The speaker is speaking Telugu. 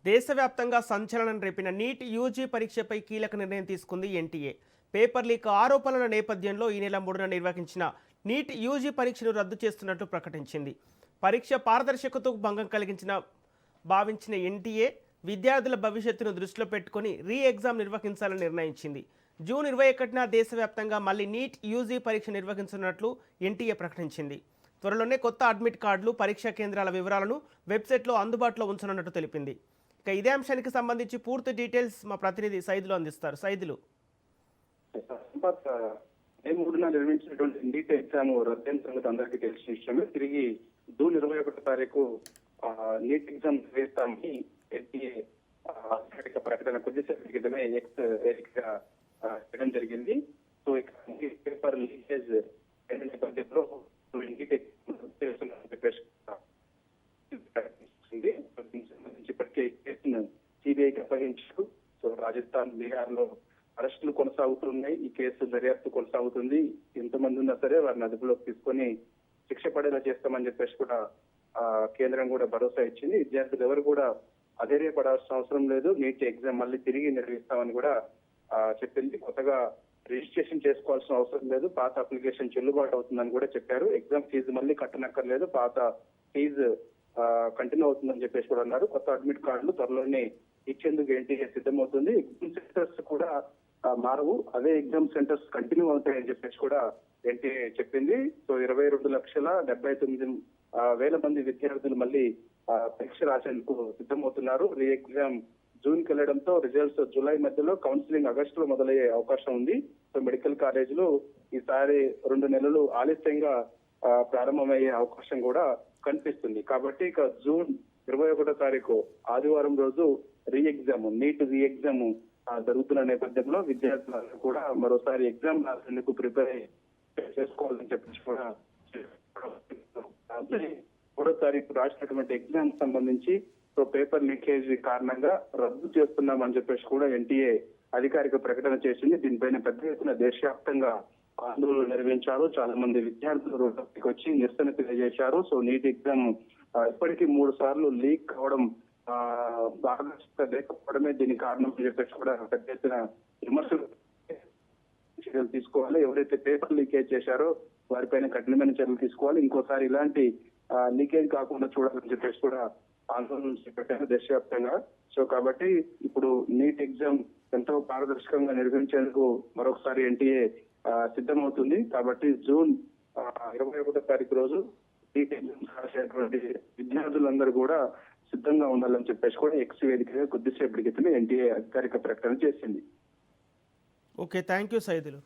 దేశవ్యాప్తంగా సంచలనం రేపిన నీట్ యూజీ పరీక్షపై కీలక నిర్ణయం తీసుకుంది ఎన్టీఏ. పేపర్ లీక్ ఆరోపణల నేపథ్యంలో ఈ నెల 3న నిర్వహించిన నీట్ యూజీ పరీక్షను రద్దు చేస్తున్నట్లు ప్రకటించింది. పరీక్ష పారదర్శకతకు భంగం కలిగించిన భావించిన ఎన్టీఏ విద్యార్థుల భవిష్యత్తును దృష్టిలో పెట్టుకుని రీ ఎగ్జామ్ నిర్వహించాలని నిర్ణయించింది. జూన్ 21న దేశవ్యాప్తంగా మళ్లీ నీట్ యూజీ పరీక్ష నిర్వహించనున్నట్లు ఎన్టీఏ ప్రకటించింది. త్వరలోనే కొత్త అడ్మిట్ కార్డులు, పరీక్షా కేంద్రాల వివరాలను వెబ్సైట్లో అందుబాటులో ఉంచనున్నట్టు తెలిపింది. ఇక ఇదే అంశానికి సంబంధించి పూర్తి డీటెయిల్స్ మా ప్రతినిధి సైదులు అందిస్తారు. సైదులు, మే 3న నిర్వహించినటువంటి నీట్ ఎగ్జామ్ రద్దయిన సంగతి అందరికీ తెలిసిన విషయమే. తిరిగి జూన్ 21 తారీఖు నీట్ ఎగ్జామ్ నిర్వహిస్తామని ఎన్టీఏ అధికారిక ప్రకటన కొద్దిసేపటి క్రితమే ఎక్స్ వేదికగా చేయడం జరిగింది. సో ఇక పేపర్ లీకేజ్ నేపథ్యంలో నీట్ ఇప్పటికే కేసును సిబిఐకి అప్పగించారు. సో రాజస్థాన్, బీహార్ లో అరెస్టులు కొనసాగుతున్నాయి. ఈ కేసు దర్యాప్తు కొనసాగుతుంది. ఎంతమంది ఉన్నా సరే వారిని అదుపులోకి తీసుకొని శిక్ష పడేలా చేస్తామని చెప్పేసి కూడా కేంద్రం కూడా భరోసా ఇచ్చింది. విద్యార్థులు ఎవరు కూడా అధైర్యపడాల్సిన అవసరం లేదు. నీట్ ఎగ్జామ్ మళ్ళీ తిరిగి నిర్వహిస్తామని కూడా చెప్పింది. కొత్తగా రిజిస్ట్రేషన్ చేసుకోవాల్సిన అవసరం లేదు. పాత అప్లికేషన్ చెల్లుబాటు అవుతుందని కూడా చెప్పారు. ఎగ్జామ్ ఫీజు మళ్ళీ కట్టనక్కర్లేదు. పాత ఫీజు కంటిన్యూ అవుతుందని చెప్పేసి కూడా అన్నారు. కొత్త అడ్మిట్ కార్డులు త్వరలోనే ఇచ్చేందుకు ఎన్టీఏ సిద్ధమవుతుంది. ఎగ్జామ్ సెంటర్స్ కూడా మారవు, అదే ఎగ్జామ్ సెంటర్స్ కంటిన్యూ అవుతాయని చెప్పేసి కూడా ఎన్టీఏ చెప్పింది. సో 22,79,000 మంది విద్యార్థులు మళ్ళీ పరీక్ష రాసేందుకు సిద్ధమవుతున్నారు. రీ ఎగ్జామ్ జూన్ కి వెళ్లడంతో రిజల్ట్స్ జూలై మధ్యలో, కౌన్సిలింగ్ ఆగస్టులో మొదలయ్యే అవకాశం ఉంది. సో మెడికల్ కాలేజీలు ఈసారి 2 నెలలు ఆలస్యంగా ప్రారంభమయ్యే అవకాశం కూడా కనిపిస్తుంది. కాబట్టి ఇక జూన్ 21 తారీఖు ఆదివారం రోజు నీట్ రీ ఎగ్జామ్ జరుగుతున్న నేపథ్యంలో విద్యార్థులందరూ కూడా మరోసారి ఎగ్జామ్ రాసేందుకు ప్రిపేర్ చేసుకోవాలని చెప్పేసి కూడా 3వ తారీఖు రాసినటువంటి ఎగ్జామ్ సంబంధించి సో పేపర్ లీకేజ్ కారణంగా రద్దు చేస్తున్నామని చెప్పేసి కూడా ఎన్టీఏ అధికారిక ప్రకటన చేసింది. దీనిపైన పెద్ద ఎత్తున దేశవ్యాప్తంగా ఆందోళనలు నిర్వహించారు. చాలా మంది విద్యార్థులు రోడ్డుకి వచ్చి నిరసన తెలియజేశారు. సో నీట్ ఎగ్జామ్ ఇప్పటికీ 3 సార్లు లీక్ కావడం, పారదర్శకత లేకపోవడమే దీనికి కారణం అని చెప్పేసి కూడా పెద్ద ఎత్తున విమర్శలు చర్యలు తీసుకోవాలి. ఎవరైతే పేపర్ లీకేజ్ చేశారో వారిపైన కఠినమైన చర్యలు తీసుకోవాలి. ఇంకోసారి ఇలాంటి లీకేజ్ కాకుండా చూడాలని చెప్పేసి కూడా ఆందోళన చేపట్టారు దేశవ్యాప్తంగా. సో కాబట్టి ఇప్పుడు నీట్ ఎగ్జామ్ ఎంతో పారదర్శకంగా నిర్వహించేందుకు మరొకసారి ఎన్టీఏ సిద్ధమవుతుంది. కాబట్టి జూన్ 21 తారీఖు రోజు నీట్ ఎగ్జామ్స్ రాసేటువంటి విద్యార్థులందరూ కూడా సిద్ధంగా ఉండాలని చెప్పేసి కూడా ఎక్స్ వేదికగా కొద్దిసేపటి క్రితమే ఎన్టీఏ అధికారిక ప్రకటన చేసింది. Okay, thank you Saidulu.